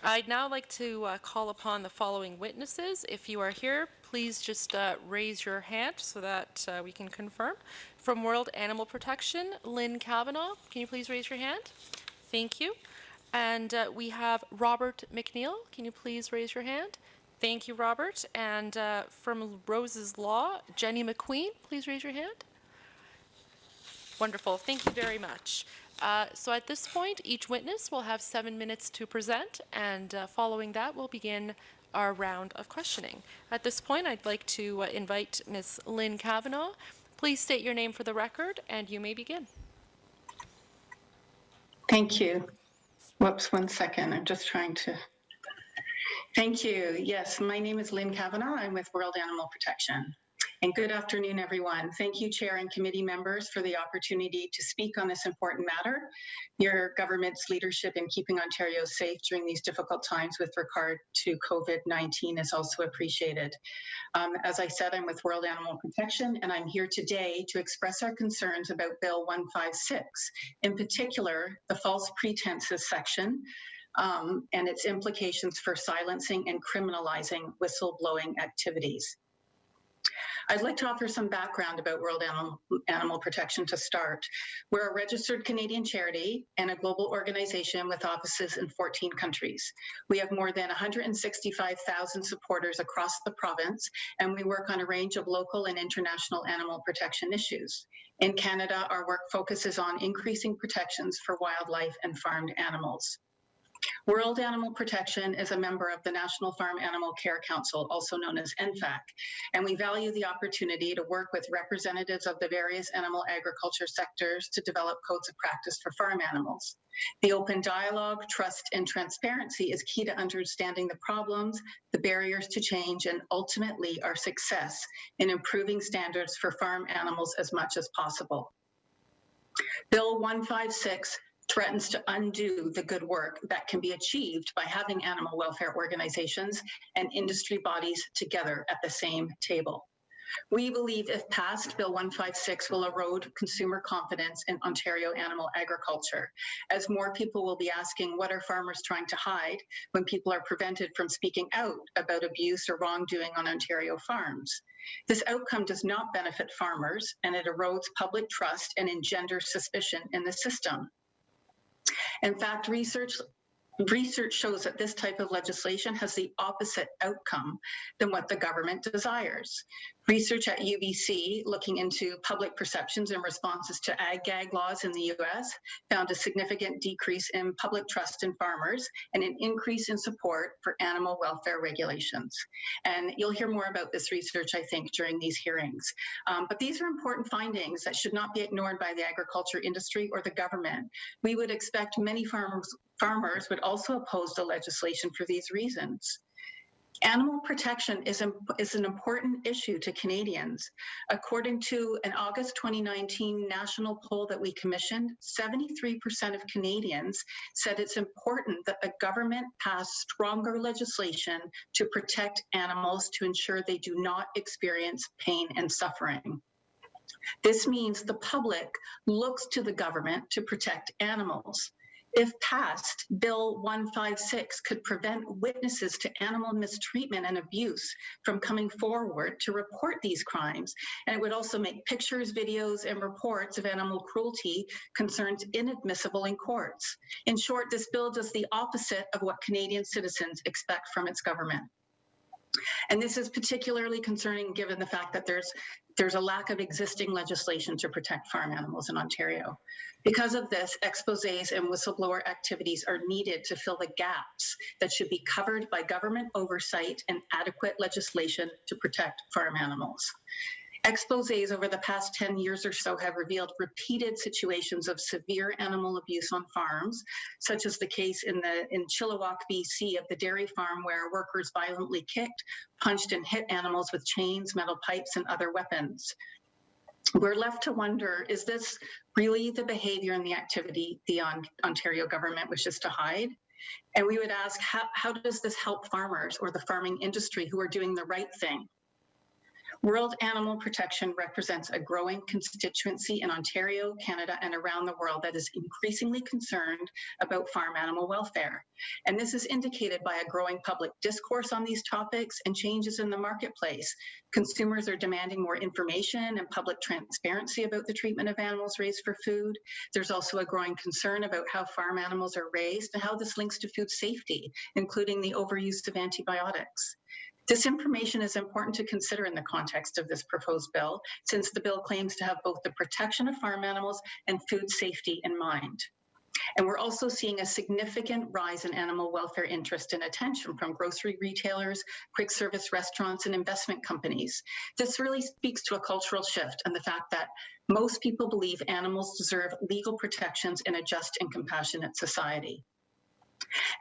I'd now like to call upon the following witnesses. If you are here, please just raise your hand so that we can confirm. From World Animal Protection, Lynn Kavanagh, can you please raise your hand? Thank you. And we have Robert McNeil. Can you please raise your hand? Thank you, Robert. And from Rose's Law, Jenny McQueen, please raise your hand. Wonderful. Thank you very much. So at this point, each witness will have 7 minutes to present, and following that, we'll begin our round of questioning. At this point, I'd like to invite Ms. Lynn Kavanagh. Please state your name for the record, and you may begin. Thank you. Whoops, 1 second. I'm just trying to. Thank you. Yes, my name is Lynn Kavanagh. I'm with World Animal Protection. And good afternoon, everyone. Thank you, Chair and committee members, for the opportunity to speak on this important matter. Your government's leadership in keeping Ontario safe during these difficult times with regard to COVID-19 is also appreciated. As I said, I'm with World Animal Protection, and I'm here today to express our concerns about Bill 156, in particular, the false pretenses section, and its implications for silencing and criminalizing whistleblowing activities. I'd like to offer some background about World Animal Protection to start. We're a registered Canadian charity and a global organization with offices in 14 countries. We have more than 165,000 supporters across the province, and we work on a range of local and international animal protection issues. In Canada, our work focuses on increasing protections for wildlife and farmed animals. World Animal Protection is a member of the National Farm Animal Care Council, also known as NFAC, and we value the opportunity to work with representatives of the various animal agriculture sectors to develop codes of practice for farm animals. The open dialogue, trust, and transparency is key to understanding the problems, the barriers to change, and ultimately our success in improving standards for farm animals as much as possible. Bill 156 threatens to undo the good work that can be achieved by having animal welfare organizations and industry bodies together at the same table. We believe if passed, Bill 156 will erode consumer confidence in Ontario animal agriculture, as more people will be asking what are farmers trying to hide when people are prevented from speaking out about abuse or wrongdoing on Ontario farms. This outcome does not benefit farmers, and it erodes public trust and engenders suspicion in the system. In fact, research shows that this type of legislation has the opposite outcome than what the government desires. Research at UBC, looking into public perceptions and responses to ag-gag laws in the US, found a significant decrease in public trust in farmers and an increase in support for animal welfare regulations. And you'll hear more about this research, I think, during these hearings. But these are important findings that should not be ignored by the agriculture industry or the government. We would expect many farmers would also oppose the legislation for these reasons. Animal protection is an important issue to Canadians. According to an August 2019 national poll that we commissioned, 73% of Canadians said it's important that the government pass stronger legislation to protect animals to ensure they do not experience pain and suffering. This means the public looks to the government to protect animals. If passed, Bill 156 could prevent witnesses to animal mistreatment and abuse from coming forward to report these crimes, and it would also make pictures, videos, and reports of animal cruelty concerns inadmissible in courts. In short, this bill does the opposite of what Canadian citizens expect from its government. And this is particularly concerning given the fact that there's a lack of existing legislation to protect farm animals in Ontario. Because of this, exposés and whistleblower activities are needed to fill the gaps that should be covered by government oversight and adequate legislation to protect farm animals. Exposés over the past 10 years or so have revealed repeated situations of severe animal abuse on farms, such as the case in Chilliwack, BC, of the dairy farm where workers violently kicked, punched, and hit animals with chains, metal pipes, and other weapons. We're left to wonder, is this really the behavior and the activity the Ontario government wishes to hide? And we would ask, how does this help farmers or the farming industry who are doing the right thing? World Animal Protection represents a growing constituency in Ontario, Canada, and around the world that is increasingly concerned about farm animal welfare. And this is indicated by a growing public discourse on these topics and changes in the marketplace. Consumers are demanding more information and public transparency about the treatment of animals raised for food. There's also a growing concern about how farm animals are raised and how this links to food safety, including the overuse of antibiotics. This information is important to consider in the context of this proposed bill, since the bill claims to have both the protection of farm animals and food safety in mind. And we're also seeing a significant rise in animal welfare interest and attention from grocery retailers, quick service restaurants, and investment companies. This really speaks to a cultural shift and the fact that most people believe animals deserve legal protections in a just and compassionate society.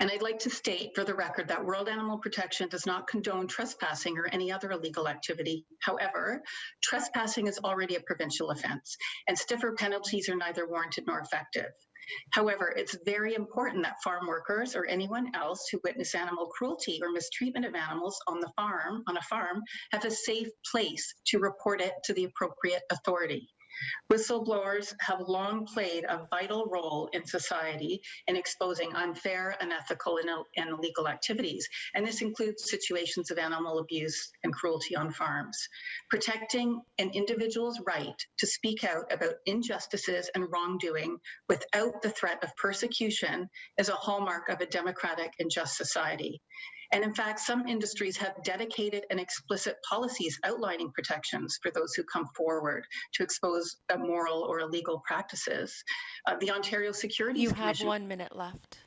And I'd like to state for the record that World Animal Protection does not condone trespassing or any other illegal activity. However, trespassing is already a provincial offense, and stiffer penalties are neither warranted nor effective. However, it's very important that farm workers or anyone else who witness animal cruelty or mistreatment of animals on a farm, have a safe place to report it to the appropriate authority. Whistleblowers have long played a vital role in society in exposing unfair, unethical, and illegal activities, and this includes situations of animal abuse and cruelty on farms. Protecting an individual's right to speak out about injustices and wrongdoing without the threat of persecution is a hallmark of a democratic and just society. And in fact, some industries have dedicated and explicit policies outlining protections for those who come forward to expose immoral or illegal practices. The Ontario Securities Commission. You have 1 minute left.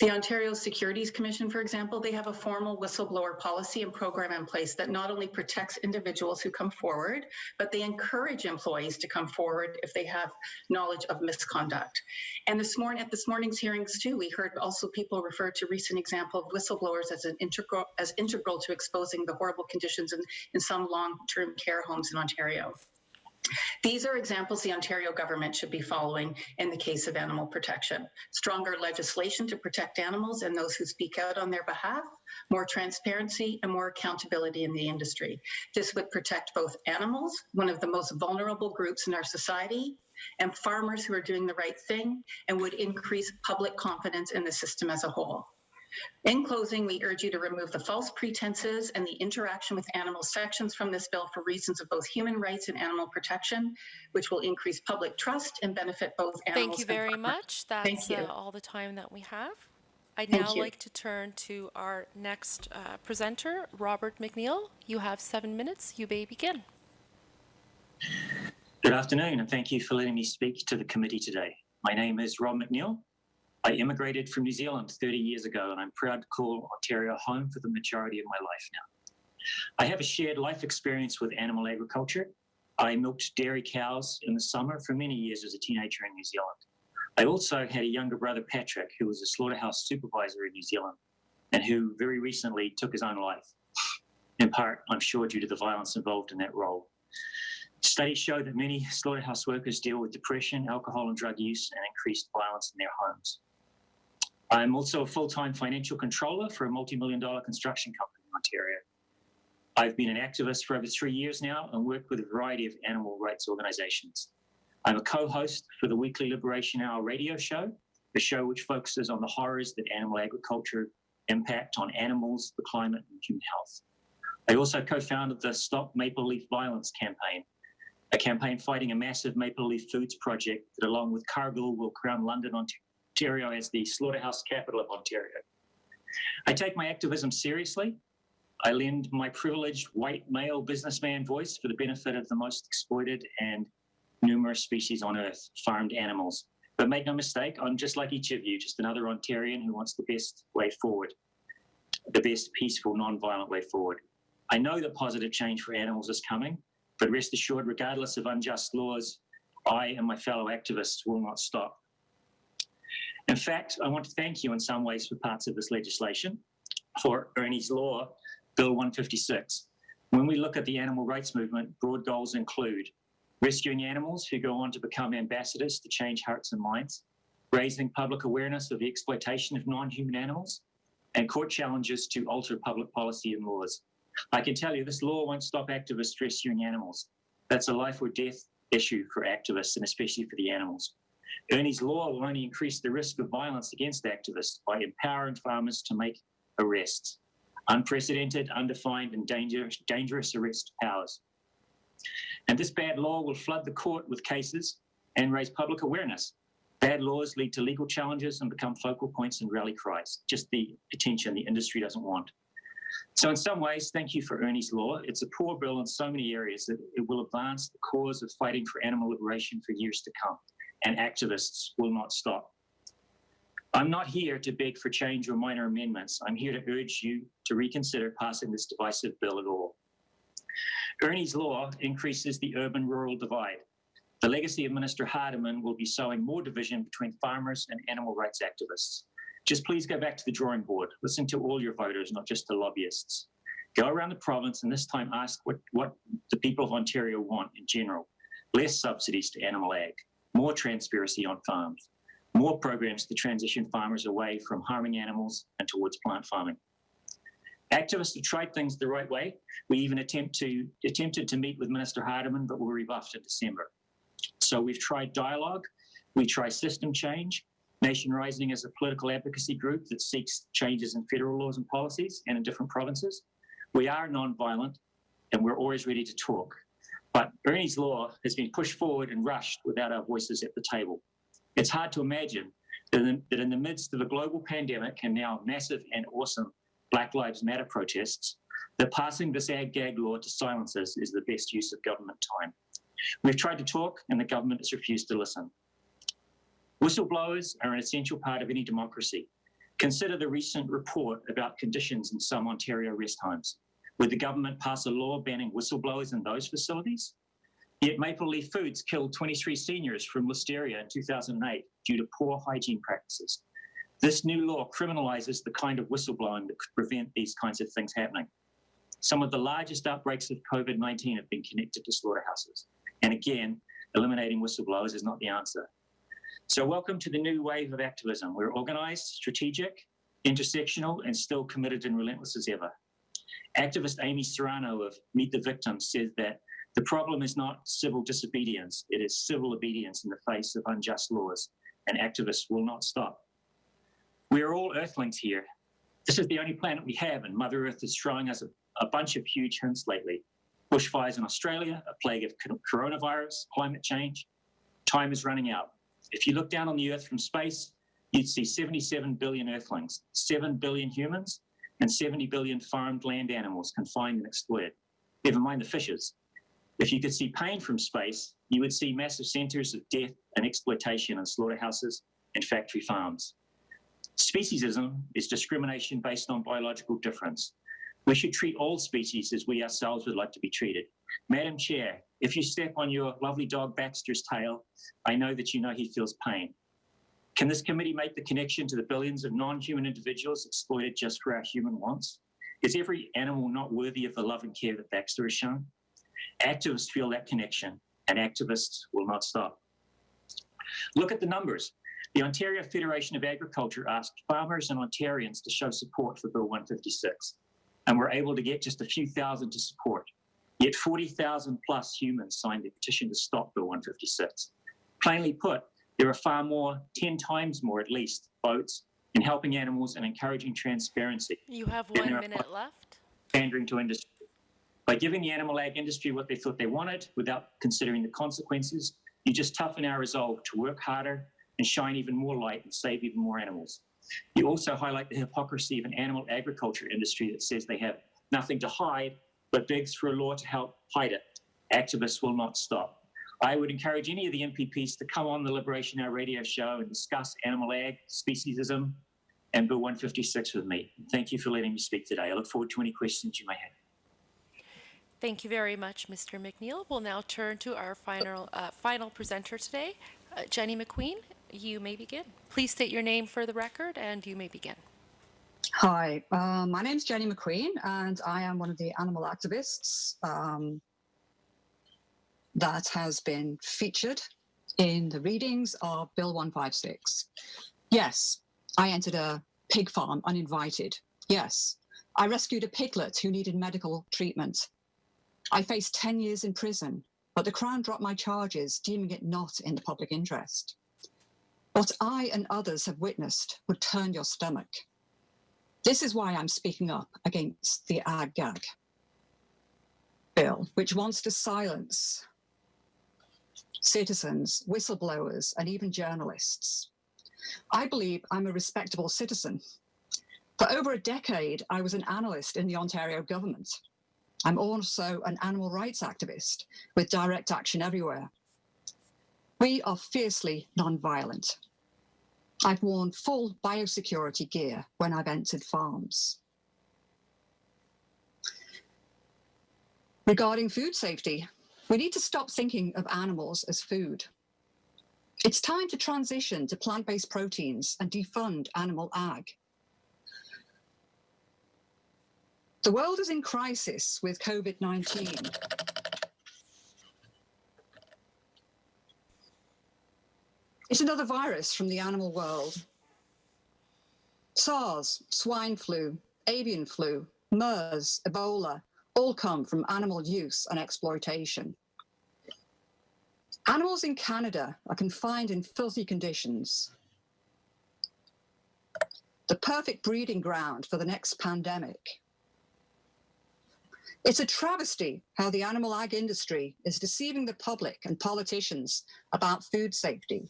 The Ontario Securities Commission, for example, they have a formal whistleblower policy and program in place that not only protects individuals who come forward, but they encourage employees to come forward if they have knowledge of misconduct. And at this morning's hearings too, we heard also people refer to recent example of whistleblowers as integral to exposing the horrible conditions in some long-term care homes in Ontario. These are examples the Ontario government should be following in the case of animal protection. Stronger legislation to protect animals and those who speak out on their behalf, more transparency, and more accountability in the industry. This would protect both animals, one of the most vulnerable groups in our society, and farmers who are doing the right thing, and would increase public confidence in the system as a whole. In closing, we urge you to remove the false pretenses and the interaction with animal sections from this bill for reasons of both human rights and animal protection, which will increase public trust and benefit both animals. Thank you very much. That's all the time that we have. I'd now like to turn to our next presenter, Robert McNeil. You have 7 minutes. You may begin. Good afternoon, and thank you for letting me speak to the committee today. My name is Rob McNeil. I immigrated from New Zealand 30 years ago, and I'm proud to call Ontario home for the majority of my life now. I have a shared life experience with animal agriculture. I milked dairy cows in the summer for many years as a teenager in New Zealand. I also had a younger brother, Patrick, who was a slaughterhouse supervisor in New Zealand and who very recently took his own life, in part, I'm sure, due to the violence involved in that role. Studies show that many slaughterhouse workers deal with depression, alcohol and drug use, and increased violence in their homes. I'm also a full-time financial controller for a multi-million-dollar construction company in Ontario. I've been an activist for over 3 years now and work with a variety of animal rights organizations. I'm a co-host for the weekly Liberation Hour radio show, a show which focuses on the horrors that animal agriculture impact on animals, the climate, and human health. I also co-founded the Stop Maple Leaf Violence campaign, a campaign fighting a massive maple leaf foods project that, along with Cargill, will crown London, Ontario as the slaughterhouse capital of Ontario. I take my activism seriously. I lend my privileged white male businessman voice for the benefit of the most exploited and numerous species on Earth, farmed animals. But make no mistake, I'm just like each of you, just another Ontarian who wants the best way forward, the best peaceful, non-violent way forward. I know that positive change for animals is coming, but rest assured, regardless of unjust laws, I and my fellow activists will not stop. In fact, I want to thank you in some ways for parts of this legislation, for Ernie's Law, Bill 156. When we look at the animal rights movement, broad goals include rescuing animals who go on to become ambassadors to change hearts and minds, raising public awareness of the exploitation of non-human animals, and court challenges to alter public policy and laws. I can tell you this law won't stop activists rescuing animals. That's a life or death issue for activists and especially for the animals. Ernie's law will only increase the risk of violence against activists by empowering farmers to make arrests. Unprecedented, undefined, and dangerous arrest powers. And this bad law will flood the court with cases and raise public awareness. Bad laws lead to legal challenges and become focal points and rally cries, just the attention the industry doesn't want. So in some ways, thank you for Ernie's law. It's a poor bill in so many areas that it will advance the cause of fighting for animal liberation for years to come, and activists will not stop. I'm not here to beg for change or minor amendments. I'm here to urge you to reconsider passing this divisive bill at all. Ernie's law increases the urban-rural divide. The legacy of Minister Hardeman will be sowing more division between farmers and animal rights activists. Just please go back to the drawing board. Listen to all your voters, not just the lobbyists. Go around the province and this time ask what the people of Ontario want in general. Less subsidies to animal ag, more transparency on farms, more programs to transition farmers away from harming animals and towards plant farming. Activists have tried things the right way. We even attempted to meet with Minister Hardeman, but were rebuffed in December. So we've tried dialogue, we try system change. Nation Rising is a political advocacy group that seeks changes in federal laws and policies and in different provinces. We are non-violent and we're always ready to talk. But Ernie's law has been pushed forward and rushed without our voices at the table. It's hard to imagine that in the midst of a global pandemic and now massive and awesome Black Lives Matter protests, that passing this ag-gag law to silence us is the best use of government time. We've tried to talk and the government has refused to listen. Whistleblowers are an essential part of any democracy. Consider the recent report about conditions in some Ontario rest homes. Would the government pass a law banning whistleblowers in those facilities? Yet Maple Leaf Foods killed 23 seniors from listeria in 2008 due to poor hygiene practices. This new law criminalizes the kind of whistleblowing that could prevent these kinds of things happening. Some of the largest outbreaks of COVID-19 have been connected to slaughterhouses. And again, eliminating whistleblowers is not the answer. So welcome to the new wave of activism. We're organized, strategic, intersectional, and still committed and relentless as ever. Activist Amy Serrano of Meet the Victims says that the problem is not civil disobedience, it is civil obedience in the face of unjust laws, and activists will not stop. We are all earthlings here. This is the only planet we have, and Mother Earth is throwing us a bunch of huge hints lately. Bushfires in Australia, a plague of coronavirus, climate change. Time is running out. If you look down on the Earth from space, you'd see 77 billion earthlings, 7 billion humans, and 70 billion farmed land animals confined and exploited. Never mind the fishes. If you could see pain from space, you would see massive centers of death and exploitation in slaughterhouses and factory farms. Speciesism is discrimination based on biological difference. We should treat all species as we ourselves would like to be treated. Madam Chair, if you step on your lovely dog Baxter's tail, I know that you know he feels pain. Can this committee make the connection to the billions of non-human individuals exploited just for our human wants? Is every animal not worthy of the love and care that Baxter has shown? Activists feel that connection, and activists will not stop. Look at the numbers. The Ontario Federation of Agriculture asked farmers and Ontarians to show support for Bill 156, and we're able to get just a few thousand to support. Yet 40,000 plus humans signed the petition to stop Bill 156. Plainly put, there are far more, 10 times more at least, votes in helping animals and encouraging transparency. You have 1 minute left. Pandering to industry. By giving the animal ag industry what they thought they wanted without considering the consequences, you just toughen our resolve to work harder and shine even more light and save even more animals. You also highlight the hypocrisy of an animal agriculture industry that says they have nothing to hide, but begs for a law to help hide it. Activists will not stop. I would encourage any of the MPPs to come on the Liberation Hour radio show and discuss animal ag, speciesism, and Bill 156 with me. Thank you for letting me speak today. I look forward to any questions you may have. Thank you very much, Mr. McNeil. We'll now turn to our final presenter today, Jenny McQueen. You may begin. Please state your name for the record, and you may begin. Hi, my name's Jenny McQueen, and I am one of the animal activists that has been featured in the readings of Bill 156. Yes, I entered a pig farm uninvited. Yes, I rescued a piglet who needed medical treatment. I faced 10 years in prison, but the Crown dropped my charges, deeming it not in the public interest. What I and others have witnessed would turn your stomach. This is why I'm speaking up against the Ag-Gag bill, which wants to silence citizens, whistleblowers, and even journalists. I believe I'm a respectable citizen. For over a decade, I was an analyst in the Ontario government. I'm also an animal rights activist with Direct Action Everywhere. We are fiercely non-violent. I've worn full biosecurity gear when I've entered farms. Regarding food safety, we need to stop thinking of animals as food. It's time to transition to plant-based proteins and defund animal ag. The world is in crisis with COVID-19. It's another virus from the animal world. SARS, swine flu, avian flu, MERS, Ebola, all come from animal use and exploitation. Animals in Canada are confined in filthy conditions. The perfect breeding ground for the next pandemic. It's a travesty how the animal ag industry is deceiving the public and politicians about food safety.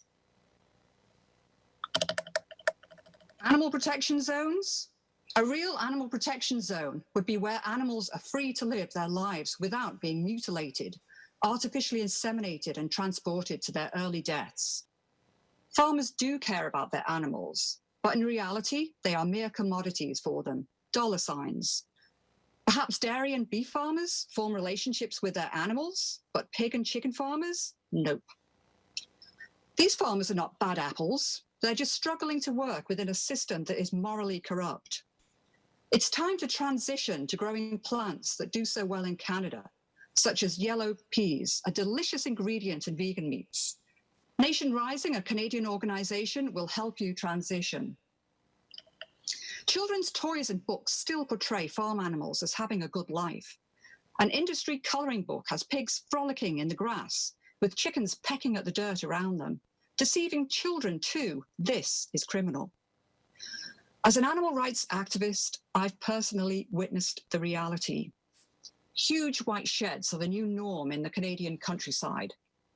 Animal protection zones? A real animal protection zone would be where animals are free to live their lives without being mutilated, artificially inseminated, and transported to their early deaths. Farmers do care about their animals, but in reality, they are mere commodities for them, dollar signs. Perhaps dairy and beef farmers form relationships with their animals, but pig and chicken farmers? Nope. These farmers are not bad apples. They're just struggling to work within a system that is morally corrupt. It's time to transition to growing plants that do so well in Canada, such as yellow peas, a delicious ingredient in vegan meats. Nation Rising, a Canadian organization, will help you transition. Children's toys and books still portray farm animals as having a good life. An industry coloring book has pigs frolicking in the grass, with chickens pecking at the dirt around them. Deceiving children too, this is criminal. As an animal rights activist, I've personally witnessed the reality. Huge white sheds are the new norm in the Canadian countryside.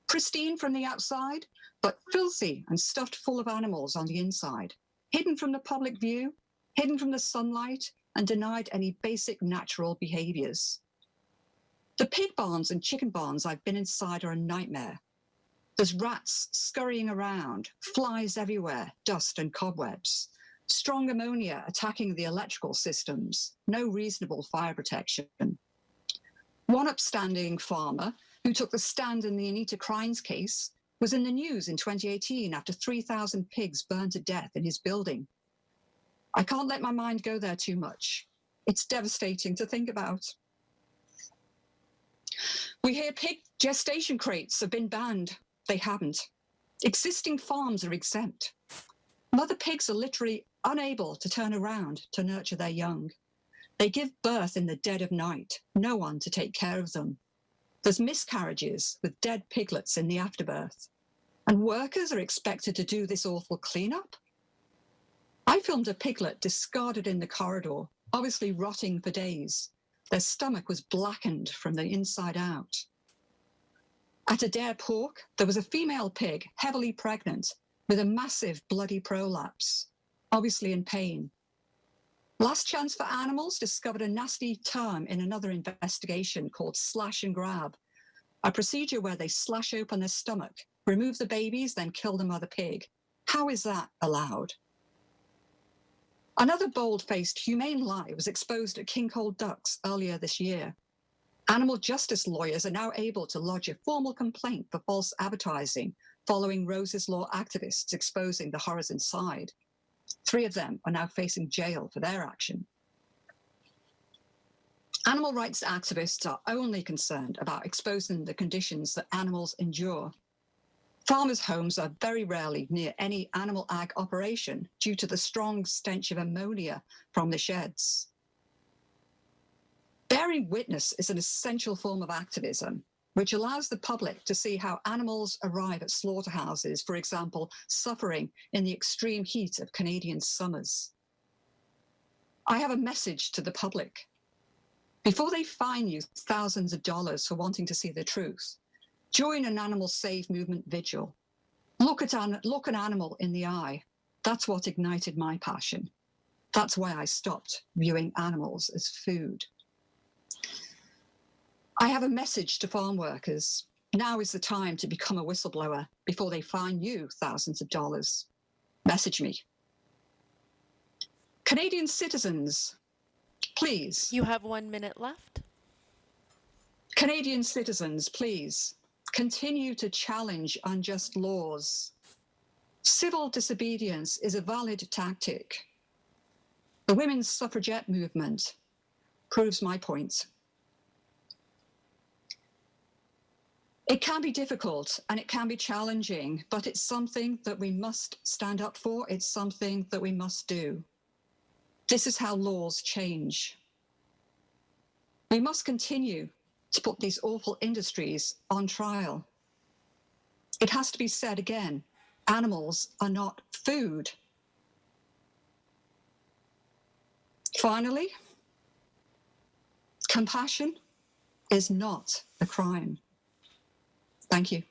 Pristine from the outside, but filthy and stuffed full of animals on the inside. Hidden from the public view, hidden from the sunlight, and denied any basic natural behaviors. The pig barns and chicken barns I've been inside are a nightmare. There's rats scurrying around, flies everywhere, dust and cobwebs. Strong ammonia attacking the electrical systems, no reasonable fire protection. One upstanding farmer who took the stand in the Anita Crines case was in the news in 2018 after 3,000 pigs burned to death in his building. I can't let my mind go there too much. It's devastating to think about. We hear pig gestation crates have been banned. They haven't. Existing farms are exempt. Mother pigs are literally unable to turn around to nurture their young. They give birth in the dead of night, no one to take care of them. There's miscarriages with dead piglets in the afterbirth. And workers are expected to do this awful cleanup? I filmed a piglet discarded in the corridor, obviously rotting for days. Their stomach was blackened from the inside out. At Adair Pork, there was a female pig, heavily pregnant, with a massive bloody prolapse, obviously in pain. Last Chance for Animals discovered a nasty term in another investigation called slash and grab, a procedure where they slash open their stomach, remove the babies, then kill the mother pig. How is that allowed? Another bold-faced humane lie was exposed at King Cole Ducks earlier this year. Animal justice lawyers are now able to lodge a formal complaint for false advertising following Rose's Law activists exposing the horrors inside. 3 of them are now facing jail for their action. Animal rights activists are only concerned about exposing the conditions that animals endure. Farmers' homes are very rarely near any animal ag operation due to the strong stench of ammonia from the sheds. Bearing witness is an essential form of activism, which allows the public to see how animals arrive at slaughterhouses, for example, suffering in the extreme heat of Canadian summers. I have a message to the public. Before they fine you thousands of dollars for wanting to see the truth, join an Animal Save movement vigil. Look an animal in the eye. That's what ignited my passion. That's why I stopped viewing animals as food. I have a message to farm workers. Now is the time to become a whistleblower before they fine you thousands of dollars. Message me. Canadian citizens, please. You have 1 minute left. Canadian citizens, please, continue to challenge unjust laws. Civil disobedience is a valid tactic. The women's suffragette movement proves my point. It can be difficult and it can be challenging, but it's something that we must stand up for. It's something that we must do. This is how laws change. We must continue to put these awful industries on trial. It has to be said again, animals are not food. Finally, compassion is not a crime. Thank you.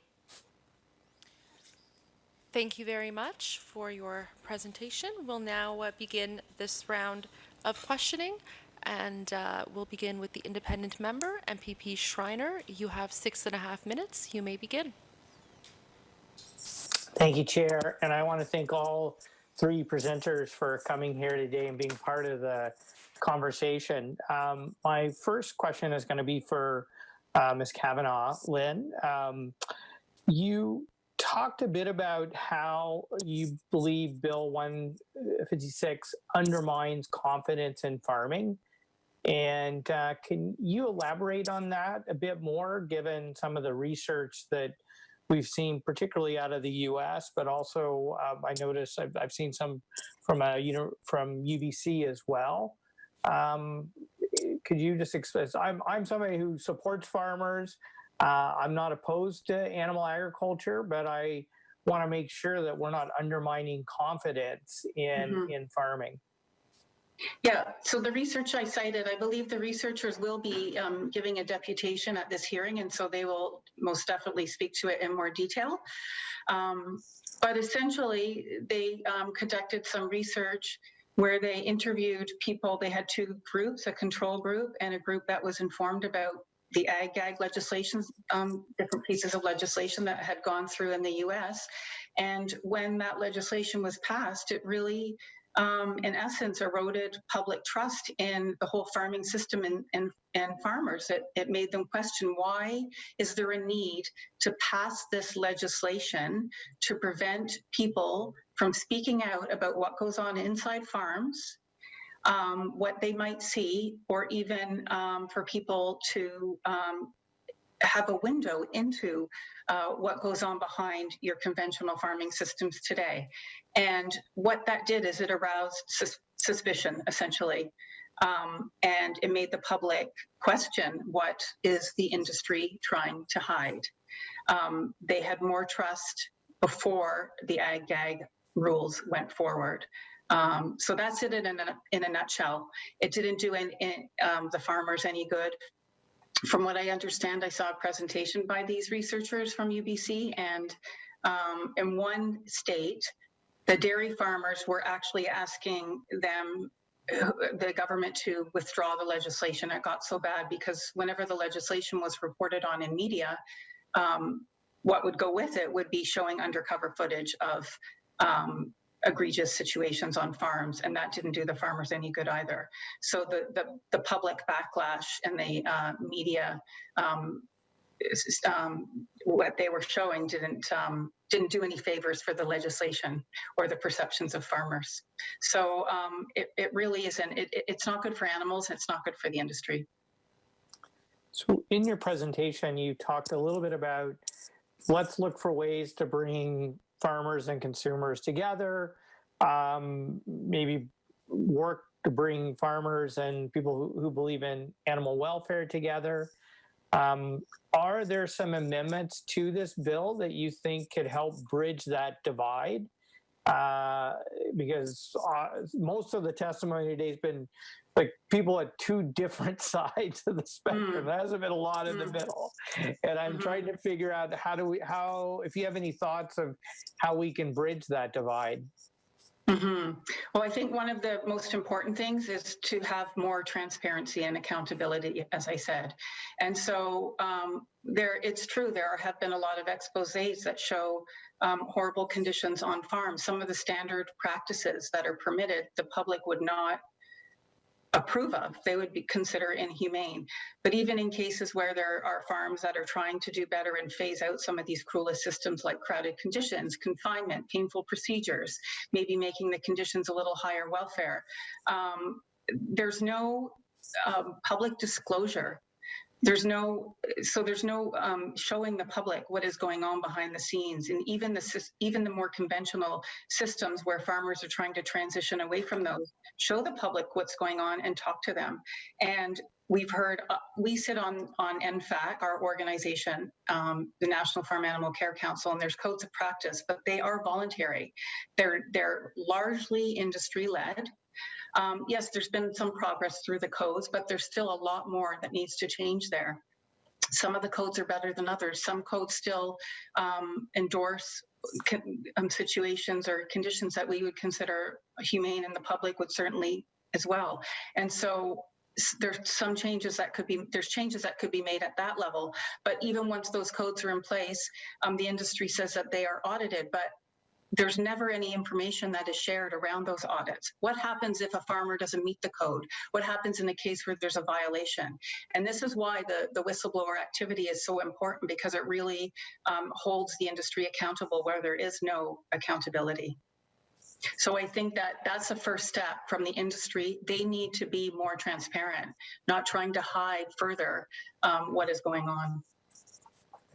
Thank you very much for your presentation. We'll now begin this round of questioning, and we'll begin with the independent member, MPP Schreiner. You have 6.5 minutes. You may begin. Thank you, Chair. And I want to thank all three presenters for coming here today and being part of the conversation. My first question is going to be for Ms. Kavanagh. Lynn, you talked a bit about how you believe Bill 156 undermines confidence in farming. And can you elaborate on that a bit more, given some of the research that we've seen, particularly out of the U.S., but also I noticed I've seen some from from UBC as well. Could you just express? I'm somebody who supports farmers. I'm not opposed to animal agriculture, but I want to make sure that we're not undermining confidence in farming. Yeah, so the research I cited, I believe the researchers will be giving a deputation at this hearing, and so they will most definitely speak to it in more detail. But essentially, they conducted some research where they interviewed people. They had two groups, a control group and a group that was informed about the ag-gag legislations, different pieces of legislation that had gone through in the US. And when that legislation was passed, it really, in essence, eroded public trust in the whole farming system and farmers. It made them question, why is there a need to pass this legislation to prevent people from speaking out about what goes on inside farms, what they might see, or even for people to have a window into what goes on behind your conventional farming systems today. And what that did is it aroused suspicion, essentially. And it made the public question, what is the industry trying to hide? They had more trust before the ag-gag rules went forward. So that's it in a nutshell. It didn't do the farmers any good. From what I understand, I saw a presentation by these researchers from UBC, and in one state, the dairy farmers were actually asking the government to withdraw the legislation. It got so bad because whenever the legislation was reported on in media, what would go with it would be showing undercover footage of egregious situations on farms, and that didn't do the farmers any good either. So the public backlash and the media, what they were showing didn't do any favors for the legislation or the perceptions of farmers. So it really isn't. It's not good for animals. It's not good for the industry. So in your presentation, you talked a little bit about let's look for ways to bring farmers and consumers together, maybe work to bring farmers and people who believe in animal welfare together. Are there some amendments to this bill that you think could help bridge that divide? Because most of the testimony today has been like people at two different sides of the spectrum. There hasn't been a lot in the middle. And I'm trying to figure out if you have any thoughts of how we can bridge that divide. Well, I think one of the most important things is to have more transparency and accountability, as I said. And so it's true, there have been a lot of exposés that show horrible conditions on farms. Some of the standard practices that are permitted, the public would not approve of. They would consider inhumane. But even in cases where there are farms that are trying to do better and phase out some of these cruelest systems like crowded conditions, confinement, painful procedures, maybe making the conditions a little higher welfare, there's no public disclosure. There's no showing the public what is going on behind the scenes, and even the more conventional systems where farmers are trying to transition away from those, show the public what's going on and talk to them. And we've heard, we sit on NFAC, our organization, the National Farm Animal Care Council, and there's codes of practice, but they are voluntary. They're largely industry-led. Yes, there's been some progress through the codes, but there's still a lot more that needs to change there. Some of the codes are better than others. Some codes still endorse situations or conditions that we would consider humane, and the public would certainly as well. And so there's changes that could be made at that level. But even once those codes are in place, the industry says that they are audited, but there's never any information that is shared around those audits. What happens if a farmer doesn't meet the code? What happens in a case where there's a violation? And this is why the whistleblower activity is so important, because it really holds the industry accountable where there is no accountability. So I think that that's the first step from the industry. They need to be more transparent, not trying to hide further what is going on.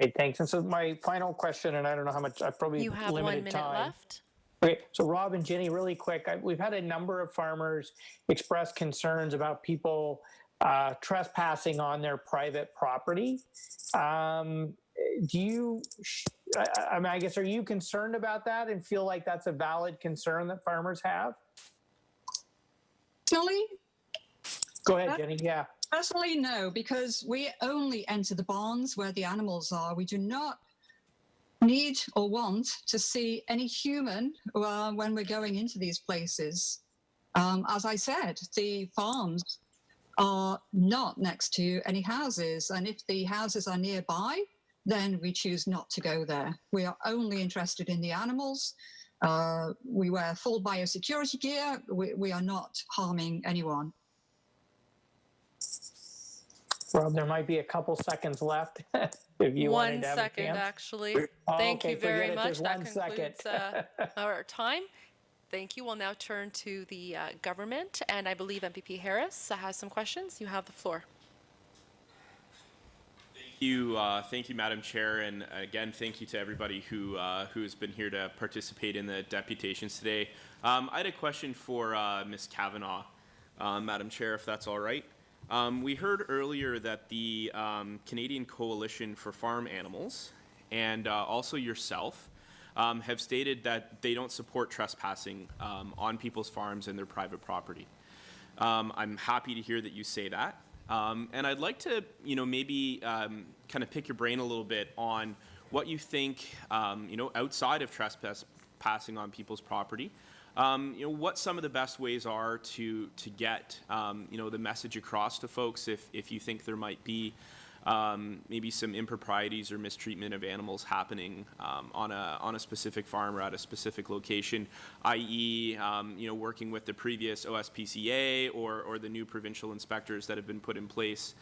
Okay, thanks. And so my final question, and I don't know how much, I probably You have 1 limited minute time. left. Okay, so Rob and Jenny, really quick, we've had a number of farmers express concerns about people trespassing on their private property. I guess, are you concerned about that and feel like that's a valid concern that farmers have? Personally, Go ahead, Jenny. Yeah. Personally, no, because we only enter the barns where the animals are. We do not need or want to see any human when we're going into these places. As I said, the farms are not next to any houses, and if the houses are nearby, then we choose not to go there. We are only interested in the animals. We wear full biosecurity gear. We are not harming anyone. Rob, there might be a couple seconds left if you wanted to have 1 a second, chance. actually. Oh, Thank okay, you very forget it. much. There's That 1 second. concludes our time. Thank you. We'll now turn to the government, and I believe MPP Harris has some questions. You have the floor. Thank you, Madam Chair, and again, thank you to everybody who has been here to participate in the deputations today. I had a question for Ms. Kavanagh, Madam Chair, if that's all right. We heard earlier that the Canadian Coalition for Farm Animals and also yourself have stated that they don't support trespassing on people's farms and their private property. I'm happy to hear that you say that. And I'd like to, maybe kind of pick your brain a little bit on what you think, outside of trespassing on people's property, what some of the best ways are to get, the message across to folks if you think there might be maybe some improprieties or mistreatment of animals happening on a specific farm or at a specific location, i.e., working with the previous OSPCA or the new provincial inspectors that have been put in place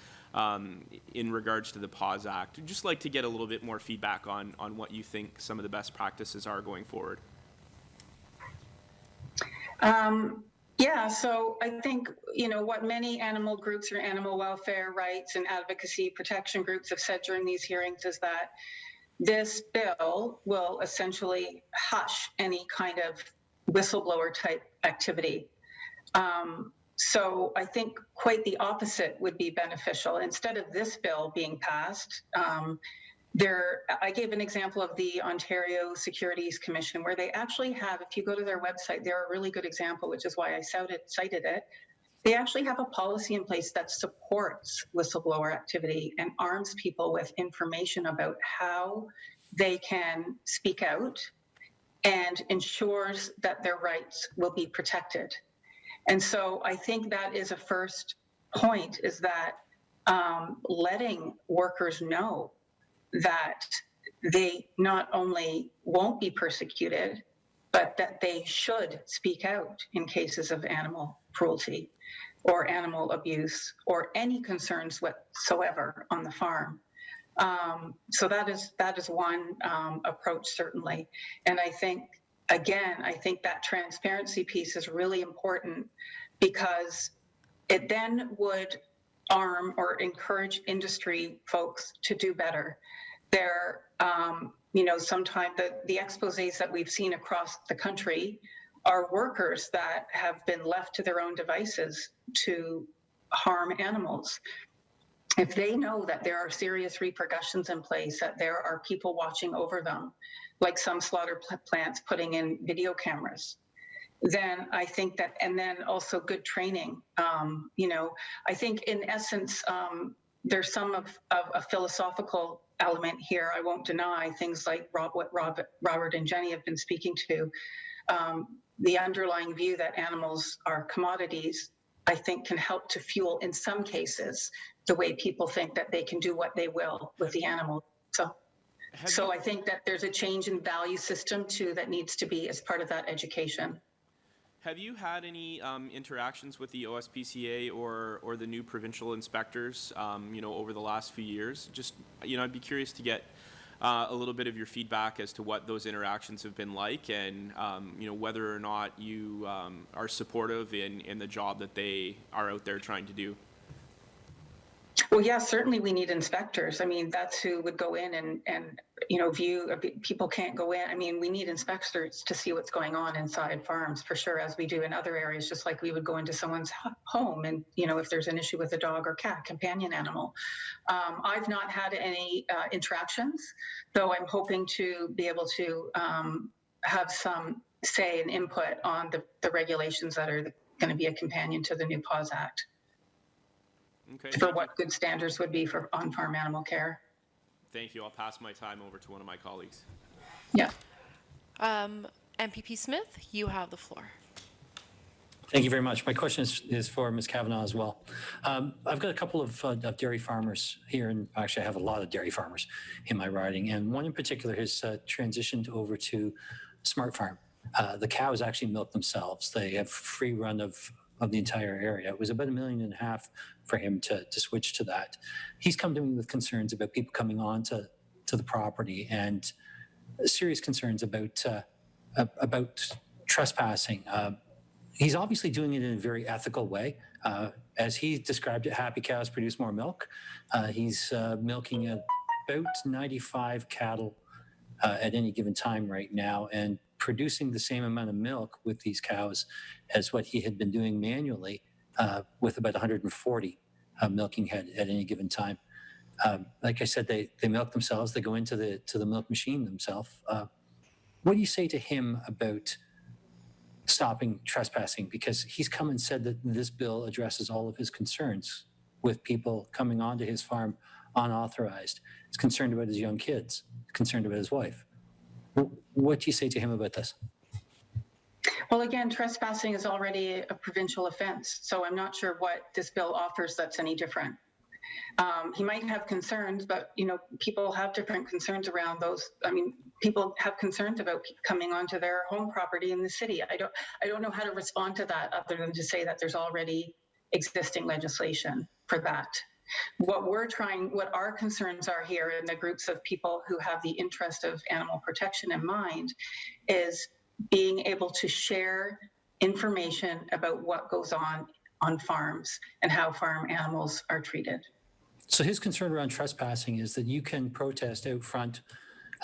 in regards to the PAWS Act. I'd just like to get a little bit more feedback on what you think some of the best practices are going forward. Yeah, so I think, what many animal groups or animal welfare rights and advocacy protection groups have said during these hearings is that this bill will essentially hush any kind of whistleblower type activity. So I think quite the opposite would be beneficial. Instead of this bill being passed, I gave an example of the Ontario Securities Commission, where they actually have, if you go to their website, they're a really good example, which is why I cited it. They actually have a policy in place that supports whistleblower activity and arms people with information about how they can speak out and ensures that their rights will be protected. And so I think that is a first point, is that letting workers know that they not only won't be persecuted, but that they should speak out in cases of animal cruelty or animal abuse or any concerns whatsoever on the farm. So that is one approach, certainly. And I think, again, that transparency piece is really important, because it then would arm or encourage industry folks to do better. Sometimes the exposés that we've seen across the country are workers that have been left to their own devices to harm animals. If they know that there are serious repercussions in place, that there are people watching over them, like some slaughter plants putting in video cameras, then I think that, and then also good training. I think in essence, there's some of a philosophical element here. I won't deny things like what Robert and Jenny have been speaking to. The underlying view that animals are commodities, I think, can help to fuel, in some cases, the way people think that they can do what they will with the animal. So I think that there's a change in value system too that needs to be as part of that education. Have you had any interactions with the OSPCA or the new provincial inspectors, over the last few years? Just, I'd be curious to get a little bit of your feedback as to what those interactions have been like, and whether or not you are supportive in the job that they are out there trying to do. Well, yeah, certainly we need inspectors. I mean, that's who would go in and view. People can't go in. I mean, we need inspectors to see what's going on inside farms, for sure, as we do in other areas, just like we would go into someone's home and, if there's an issue with a dog or cat, companion animal. I've not had any interactions, though I'm hoping to be able to have some say and input on the regulations that are going to be a companion to the new PAWS Act. Okay, for what good standards would be for on-farm animal care. Thank you. I'll pass my time over to one of my colleagues. Yeah. MPP Smith, you have the floor. Thank you very much. My question is for Ms. Kavanagh as well. I've got a couple of dairy farmers here, and actually I have a lot of dairy farmers in my riding, and one in particular has transitioned over to Smart Farm. The cows actually milk themselves. They have free run of the entire area. It was about $1.5 million for him to switch to that. He's come to me with concerns about people coming on to the property, and serious concerns about trespassing. He's obviously doing it in a very ethical way. As he described it, happy cows produce more milk. He's milking about 95 cattle at any given time right now, and producing the same amount of milk with these cows as what he had been doing manually with about 140 milking head at any given time. Like I said, they milk themselves. They go into the milk machine themselves. What do you say to him about stopping trespassing? Because he's come and said that this bill addresses all of his concerns with people coming onto his farm unauthorized. He's concerned about his young kids, concerned about his wife. What do you say to him about this? Well, again, trespassing is already a provincial offense, so I'm not sure what this bill offers that's any different. He might have concerns, but people have different concerns around those. I mean, people have concerns about coming onto their home property in the city. I don't know how to respond to that other than to say that there's already existing legislation for that. What our concerns are here in the groups of people who have the interest of animal protection in mind is being able to share information about what goes on farms and how farm animals are treated. So his concern around trespassing is that you can protest out front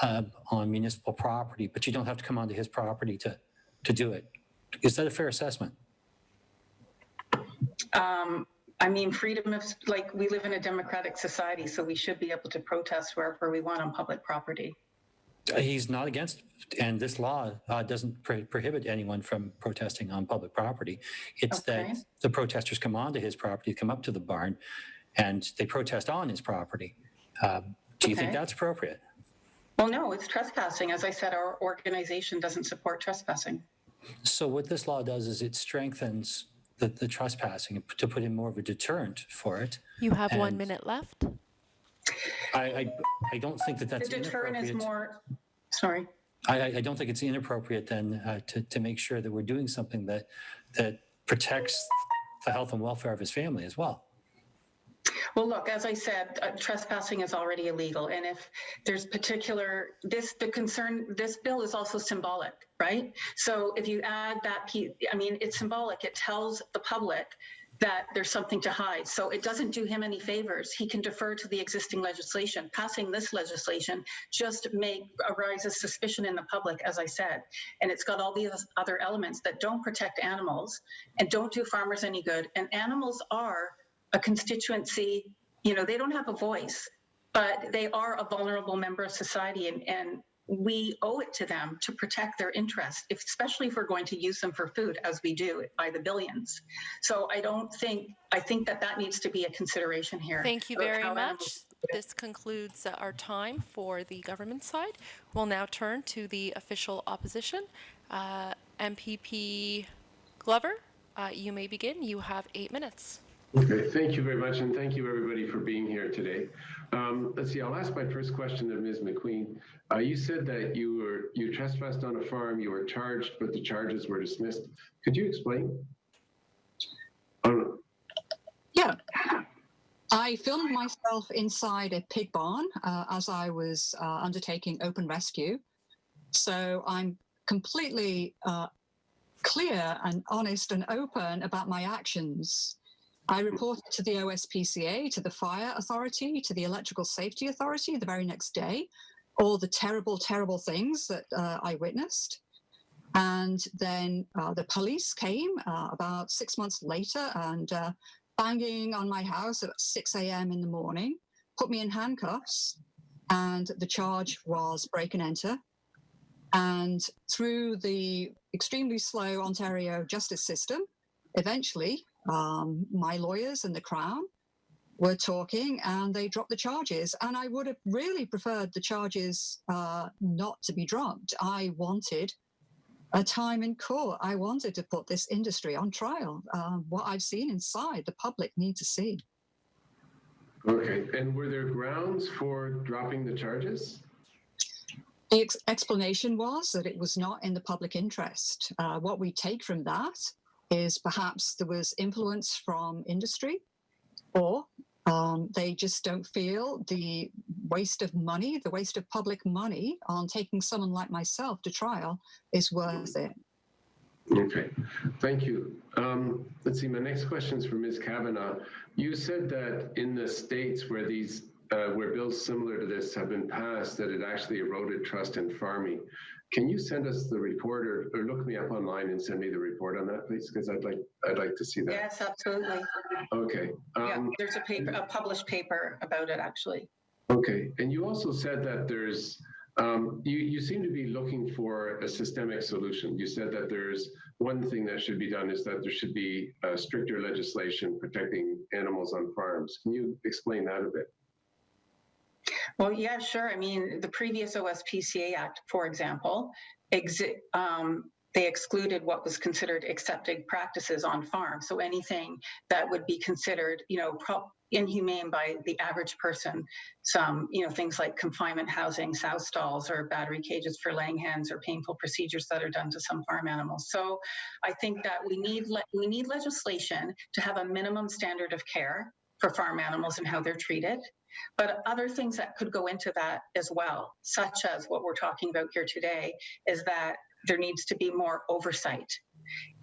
on municipal property, but you don't have to come onto his property to do it. Is that a fair assessment? I mean, freedom of, like, we live in a democratic society, so we should be able to protest wherever we want on public property. He's not against, and this law doesn't prohibit anyone from protesting on public property. It's Okay. that the protesters come onto his property, come up to the barn, and they protest on his property. Do you think Okay. that's appropriate? Well, no, it's trespassing. As I said, our organization doesn't support trespassing. So what this law does is it strengthens the trespassing to put in more of a deterrent for it. You have 1 And- minute left. I don't think that The that's deterrent is inappropriate. more, sorry. I don't think it's inappropriate then to make sure that we're doing something that protects the health and welfare of his family as well. Well, look, as I said, trespassing is already illegal. And if there's this bill is also symbolic, right? So if you add that piece, I mean, it's symbolic. It tells the public that there's something to hide. So it doesn't do him any favors. He can defer to the existing legislation. Passing this legislation just arises suspicion in the public, as I said. And it's got all these other elements that don't protect animals and don't do farmers any good. And animals are a constituency, they don't have a voice, but they are a vulnerable member of society, and we owe it to them to protect their interests, especially if we're going to use them for food, as we do by the billions. So I think that needs to be a consideration here. Thank you about very how much. animals- This concludes our time for the government side. We'll now turn to the official opposition. MPP Glover, you may begin. You have 8 minutes. Okay, thank you very much, and thank you everybody for being here today. Let's see, I'll ask my first question of Ms. McQueen. You said that you trespassed on a farm, you were charged, but the charges were dismissed. Could you explain? Yeah. I filmed myself inside a pig barn as I was undertaking open rescue. So I'm completely clear and honest and open about my actions. I reported to the OSPCA, to the Fire Authority, to the Electrical Safety Authority the very next day, all the terrible, terrible things that I witnessed. And then the police came about 6 months later and banging on my house at 6 a.m. in the morning, put me in handcuffs, and the charge was break and enter. And through the extremely slow Ontario justice system, eventually, my lawyers and the Crown were talking and they dropped the charges. And I would have really preferred the charges not to be dropped. I wanted a time in court. I wanted to put this industry on trial. What I've seen inside, the public need to see. Okay, and were there grounds for dropping the charges? The explanation was that it was not in the public interest. What we take from that is perhaps there was influence from industry, or they just don't feel the waste of money, the waste of public money on taking someone like myself to trial is worth it. Okay, thank you. Let's see, my next question is for Ms. Kavanaugh. You said that in the states where where bills similar to this have been passed, that it actually eroded trust in farming. Can you send us the report or look me up online and send me the report on that, please? Because I'd like to see that. Yes, absolutely. Okay. Yeah, there's a published paper about it, actually. Okay, and you also said that there's, you seem to be looking for a systemic solution. You said that there's one thing that should be done is that there should be stricter legislation protecting animals on farms. Can you explain that a bit? Well, yeah, sure. I mean, the previous OSPCA Act, for example, they excluded what was considered accepted practices on farms. So anything that would be considered, inhumane by the average person, some, things like confinement housing, sow stalls, or battery cages for laying hens, or painful procedures that are done to some farm animals. So I think that we need legislation to have a minimum standard of care for farm animals and how they're treated. But other things that could go into that as well, such as what we're talking about here today, is that there needs to be more oversight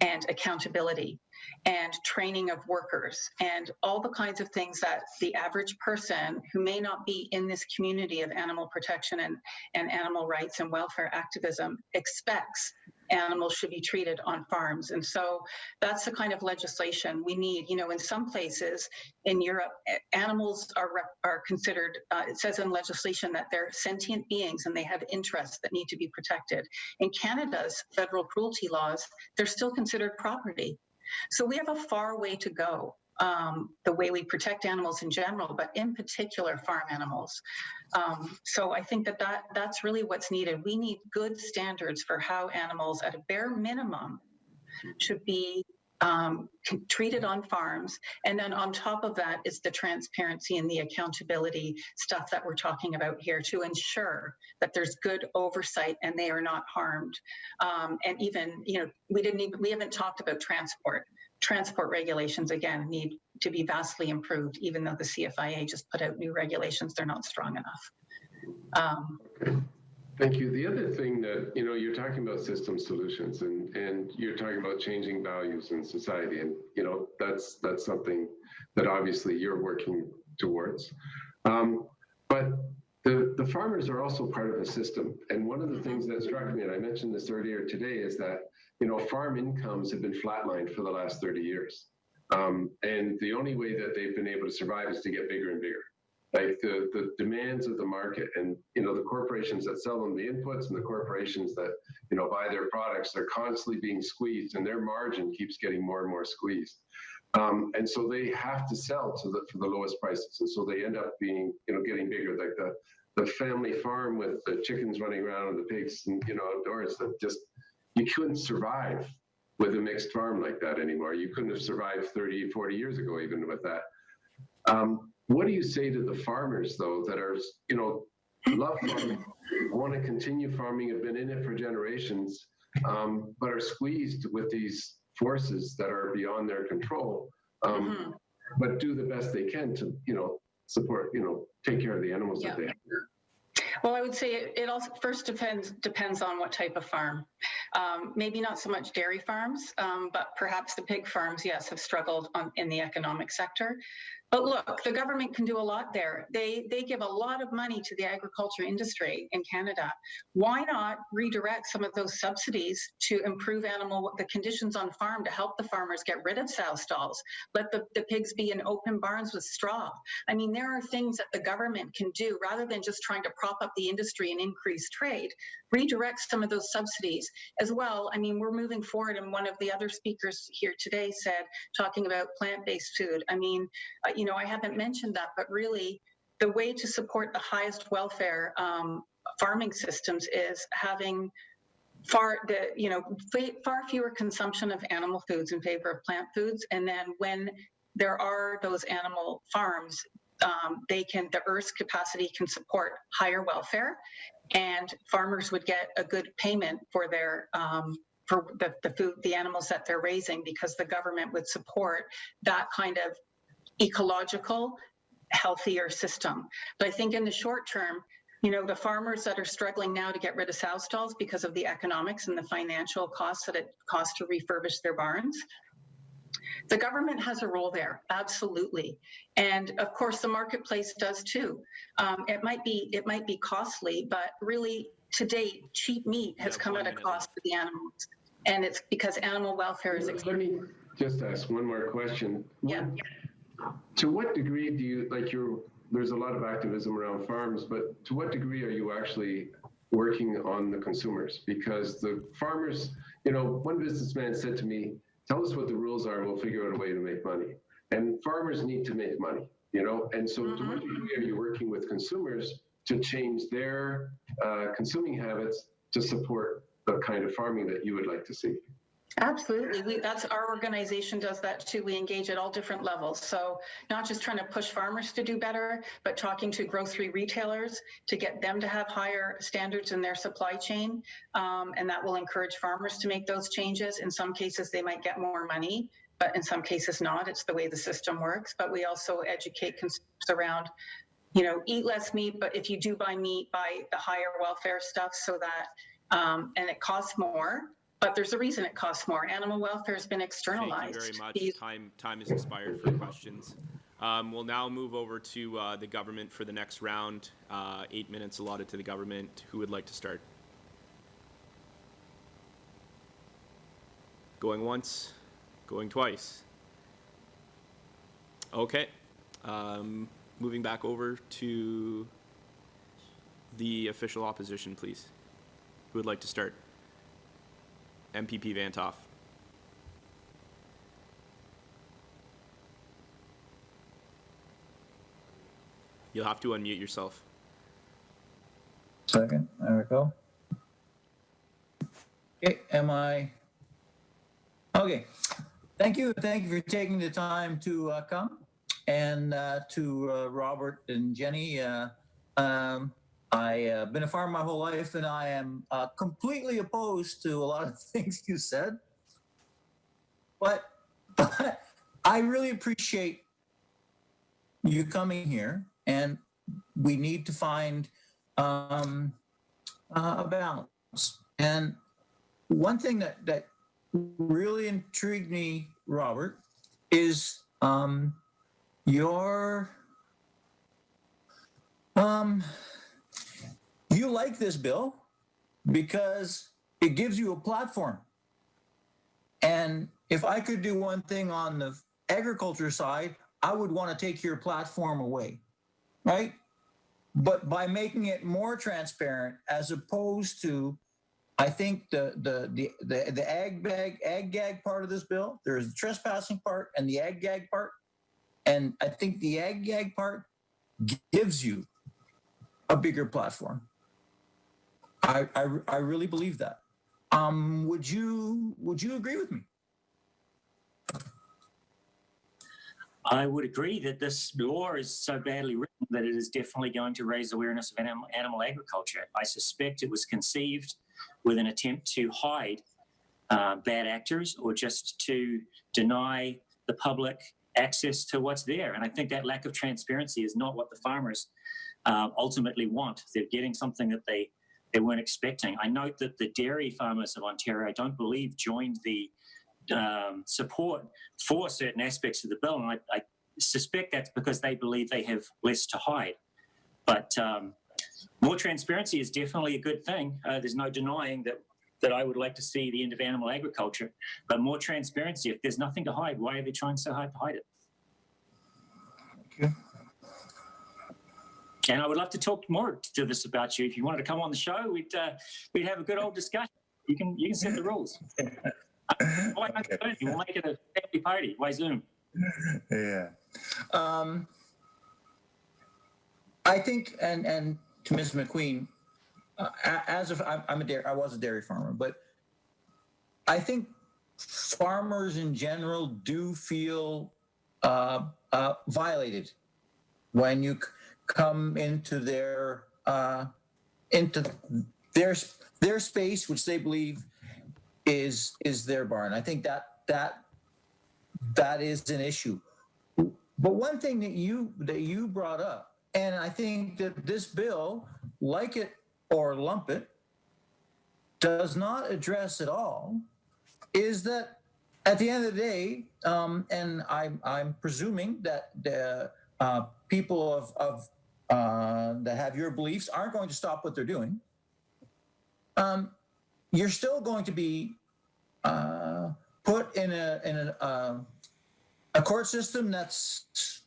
and accountability and training of workers and all the kinds of things that the average person who may not be in this community of animal protection and animal rights and welfare activism expects animals should be treated on farms. And so that's the kind of legislation we need. You know, in some places in Europe, animals are considered, it says in legislation that they're sentient beings and they have interests that need to be protected. In Canada's federal cruelty laws, they're still considered property. So we have a far way to go, the way we protect animals in general, but in particular farm animals. So I think that's really what's needed. We need good standards for how animals, at a bare minimum, should be treated on farms. And then on top of that is the transparency and the accountability stuff that we're talking about here to ensure that there's good oversight and they are not harmed. And even, you know, we haven't talked about transport. Transport regulations, again, need to be vastly improved, even though the CFIA just put out new regulations, they're not strong enough. Okay. Thank you. The other thing that, you know, you're talking about system solutions and you're talking about changing values in society. And, you know, that's something that obviously you're working towards. But the farmers are also part of a system. And one of the things that struck me, and I mentioned this earlier today, is that, you know, farm incomes have been flatlined for the last 30 years. And the only way that they've been able to survive is to get bigger and bigger. Like the demands of the market and, you know, the corporations that sell them the inputs and the corporations that, you know, buy their products, they're constantly being squeezed and their margin keeps getting more and more squeezed. And so they have to sell for the lowest prices. And so they end up being, you know, getting bigger, like the family farm with the chickens running around and the pigs and, you know, outdoors that just, you couldn't survive with a mixed farm like that anymore. You couldn't have survived 30, 40 years ago, even with that. What do you say to the farmers, though, that are, you know, love farming, want to continue farming, have been in it for generations, but are squeezed with these forces that are beyond their control, but do the best they can to, you know, support, you know, take care of the animals that they have. Well, I would say it also first depends on what type of farm. Maybe not so much dairy farms, but perhaps the pig farms, yes, have struggled in the economic sector. But look, the government can do a lot there. They give a lot of money to the agriculture industry in Canada. Why not redirect some of those subsidies to improve the conditions on farm to help the farmers get rid of sow stalls? Let the pigs be in open barns with straw. I mean, there are things that the government can do rather than just trying to prop up the industry and increase trade. Redirect some of those subsidies as well. I mean, we're moving forward, and one of the other speakers here today said, talking about plant-based food. I mean, you know, I haven't mentioned that, but really the way to support the highest welfare farming systems is having far fewer consumption of animal foods in favor of plant foods. And then when there are those animal farms, the earth's capacity can support higher welfare, and farmers would get a good payment for their for the food, the animals that they're raising, because the government would support that kind of ecological, healthier system. But I think in the short term, you know, the farmers that are struggling now to get rid of sow stalls because of the economics and the financial costs that it costs to refurbish their barns, the government has a role there, absolutely. And of course, the marketplace does too. It might be costly, but really, to date, cheap meat has come at a cost to the animals. And it's because animal welfare is Let me just ask one more question. Yeah. To what degree do you, there's a lot of activism around farms, but to what degree are you actually working on the consumers? Because the farmers, you know, one businessman said to me, tell us what the rules are and we'll figure out a way to make money. And farmers need to make money, you know? And so to what degree are you working with consumers to change their consuming habits to support the kind of farming that you would like to see? Absolutely. That's our organization does that too. We engage at all different levels. So not just trying to push farmers to do better, but talking to grocery retailers to get them to have higher standards in their supply chain. And that will encourage farmers to make those changes. In some cases, they might get more money, but in some cases not. It's the way the system works. But we also educate consumers around, you know, eat less meat, but if you do buy meat, buy the higher welfare stuff so that, and it costs more. But there's a reason it costs more. Animal welfare has been externalized. Thank you very much. Time is expired for questions. We'll now move over to the government for the next round. 8 minutes allotted to the government. Who would like to start? Going once, going twice. Okay. Moving back over to the official opposition, please. Who would like to start? MPP Van Toff. You'll have to unmute yourself. Second, there we go. Okay, am I? Okay, thank you for taking the time to come, and to Robert and Jenny. I've been a farmer my whole life, and I am completely opposed to a lot of things you said, but I really appreciate you coming here, and we need to find a balance. And one thing that really intrigued me, Robert, is your you like this bill because it gives you a platform. And if I could do one thing on the agriculture side, I would want to take your platform away, right? But by making it more transparent, as opposed to, I think the ag gag part of this bill, there's the trespassing part and the ag gag part, and I think the ag gag part gives you a bigger platform. I really believe that. Would you agree with me? I would agree that this law is so badly written that it is definitely going to raise awareness of animal agriculture. I suspect it was conceived with an attempt to hide bad actors or just to deny the public access to what's there. And I think that lack of transparency is not what the farmers ultimately want. They're getting something that they weren't expecting. I note that the dairy farmers of Ontario, I don't believe, joined the support for certain aspects of the bill, and I suspect that's because they believe they have less to hide. But more transparency is definitely a good thing. There's no denying that I would like to see the end of animal agriculture, but more transparency. If there's nothing to hide, why are they trying so hard to hide it? Thank you. And I would love to talk more to this about you. If you wanted to come on the show, we'd have a good old discussion. You can set the rules. Why not Zoom? We'll make it a family party. Why Zoom? Yeah. I think, and to Ms. McQueen, I was a dairy farmer, but I think farmers in general do feel violated when you come into their space, which they believe is their barn. I think that is an issue. But one thing that you brought up, and I think that this bill, like it or lump it, does not address at all, is that at the end of the day, and I'm presuming that the people of that have your beliefs aren't going to stop what they're doing. You're still going to be put in a court system that's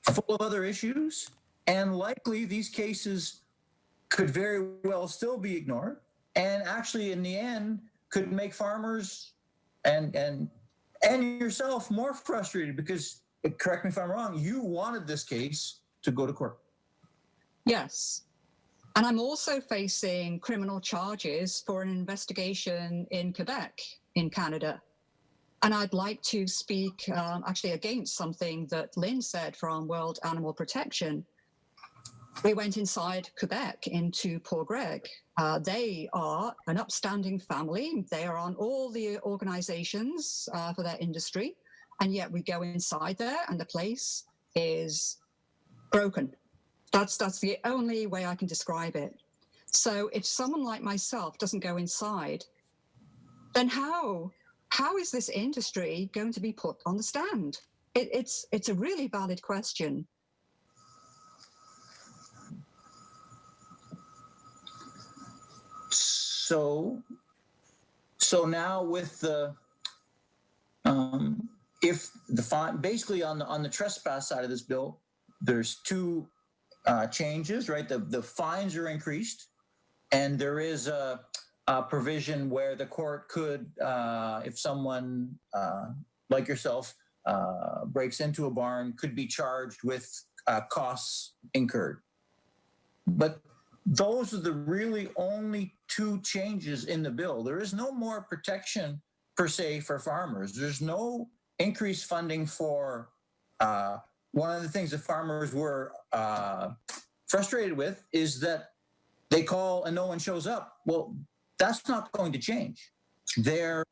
full of other issues, and likely these cases could very well still be ignored, and actually in the end could make farmers and yourself more frustrated because, correct me if I'm wrong, you wanted this case to go to court. Yes. And I'm also facing criminal charges for an investigation in Quebec, in Canada. And I'd like to speak actually against something that Lynn said from World Animal Protection. We went inside Quebec into Port Greg. They are an upstanding family. They are on all the organizations for their industry. And yet we go inside there and the place is broken. That's the only way I can describe it. So if someone like myself doesn't go inside, then how is this industry going to be put on the stand? It's a really valid question. So now with the If the fine, basically on the trespass side of this bill, there's two changes, right? The fines are increased, and there is a provision where the court could, if someone like yourself breaks into a barn, could be charged with costs incurred. But those are the really only two changes in the bill. There is no more protection per se for farmers. There's no increased funding for one of the things that farmers were frustrated with is that they call and no one shows up. Well, that's not going to change. Their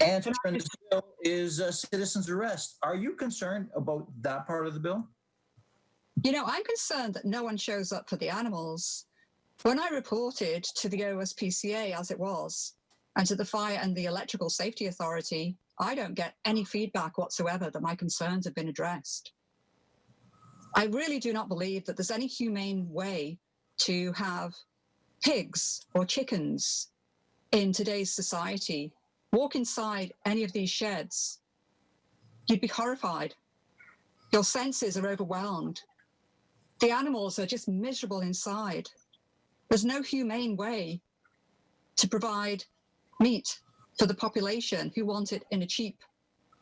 answer in this bill is a citizen's arrest. Are you concerned about that part of the bill? You know, I'm concerned that no one shows up for the animals. When I reported to the OSPCA as it was, and to the Fire and the Electrical Safety Authority, I don't get any feedback whatsoever that my concerns have been addressed. I really do not believe that there's any humane way to have pigs or chickens in today's society walk inside any of these sheds. You'd be horrified. Your senses are overwhelmed. The animals are just miserable inside. There's no humane way to provide meat for the population who want it in a cheap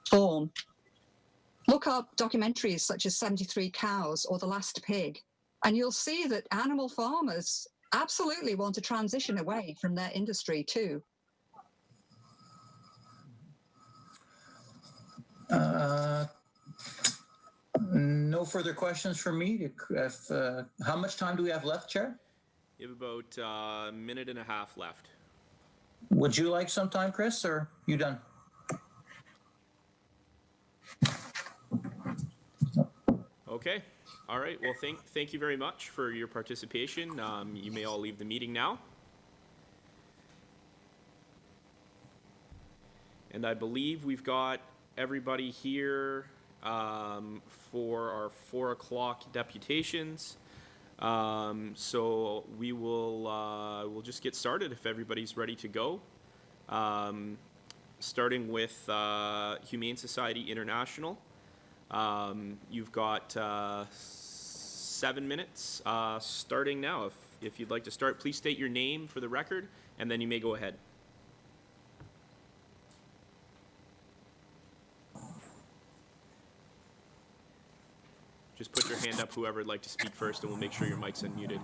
form. Look up documentaries such as 73 Cows or The Last Pig, and you'll see that animal farmers absolutely want to transition away from their industry too. No further questions from me. How much time do we have left, Chair? You have about a minute and a half left. Would you like some time, Chris, or you done? Okay. All right. Well, thank you very much for your participation. You may all leave the meeting now. And I believe we've got everybody here for our 4 o'clock deputations. So we'll just get started if everybody's ready to go. Starting with Humane Society International. You've got 7 minutes starting now. If you'd like to start, please state your name for the record, and then you may go ahead. Just put your hand up, whoever would like to speak first, and we'll make sure your mic's unmuted.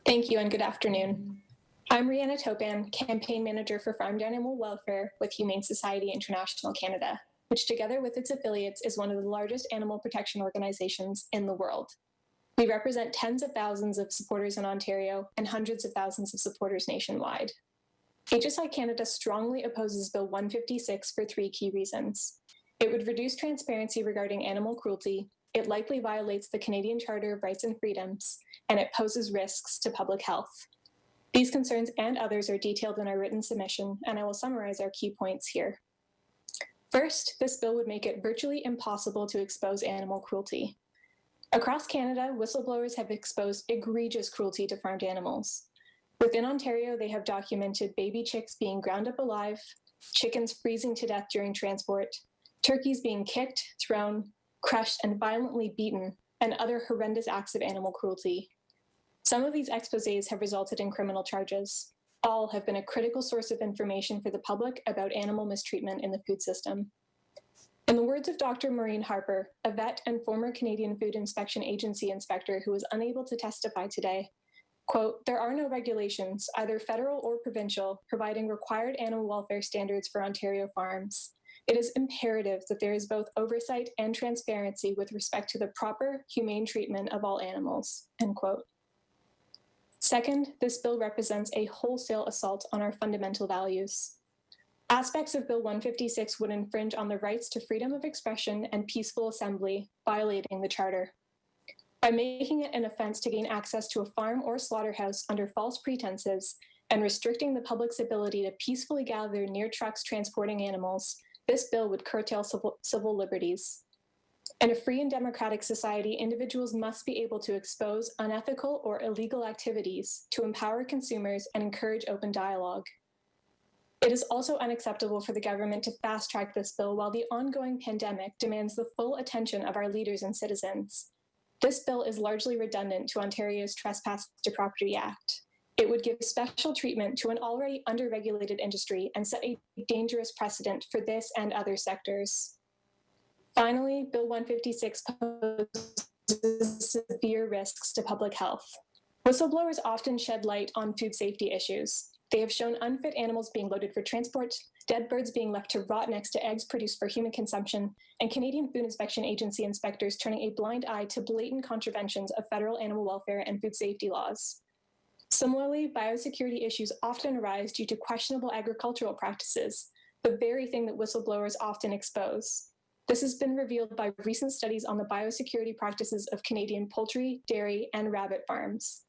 Thank you and good afternoon. I'm Rihanna Topan, Campaign Manager for Farmed Animal Welfare with Humane Society International Canada, which together with its affiliates is one of the largest animal protection organizations in the world. We represent tens of thousands of supporters in Ontario and hundreds of thousands of supporters nationwide. HSI Canada strongly opposes Bill 156 for 3 key reasons. It would reduce transparency regarding animal cruelty, it likely violates the Canadian Charter of Rights and Freedoms, and it poses risks to public health. These concerns and others are detailed in our written submission, and I will summarize our key points here. First, this bill would make it virtually impossible to expose animal cruelty. Across Canada, whistleblowers have exposed egregious cruelty to farmed animals. Within Ontario, they have documented baby chicks being ground up alive, chickens freezing to death during transport, turkeys being kicked, thrown, crushed, and violently beaten, and other horrendous acts of animal cruelty. Some of these exposés have resulted in criminal charges. All have been a critical source of information for the public about animal mistreatment in the food system. In the words of Dr. Maureen Harper, a vet and former Canadian Food Inspection Agency inspector who was unable to testify today, quote, "There are no regulations, either federal or provincial, providing required animal welfare standards for Ontario farms. It is imperative that there is both oversight and transparency with respect to the proper, humane treatment of all animals," end quote. Second, this bill represents a wholesale assault on our fundamental values. Aspects of Bill 156 would infringe on the rights to freedom of expression and peaceful assembly, violating the Charter. By making it an offense to gain access to a farm or slaughterhouse under false pretenses and restricting the public's ability to peacefully gather near trucks transporting animals, this bill would curtail civil liberties. In a free and democratic society, individuals must be able to expose unethical or illegal activities to empower consumers and encourage open dialogue. It is also unacceptable for the government to fast-track this bill while the ongoing pandemic demands the full attention of our leaders and citizens. This bill is largely redundant to Ontario's Trespass to Property Act. It would give special treatment to an already under-regulated industry and set a dangerous precedent for this and other sectors. Finally, Bill 156 poses severe risks to public health. Whistleblowers often shed light on food safety issues. They have shown unfit animals being loaded for transport, dead birds being left to rot next to eggs produced for human consumption, and Canadian Food Inspection Agency inspectors turning a blind eye to blatant contraventions of federal animal welfare and food safety laws. Similarly, biosecurity issues often arise due to questionable agricultural practices, the very thing that whistleblowers often expose. This has been revealed by recent studies on the biosecurity practices of Canadian poultry, dairy, and rabbit farms.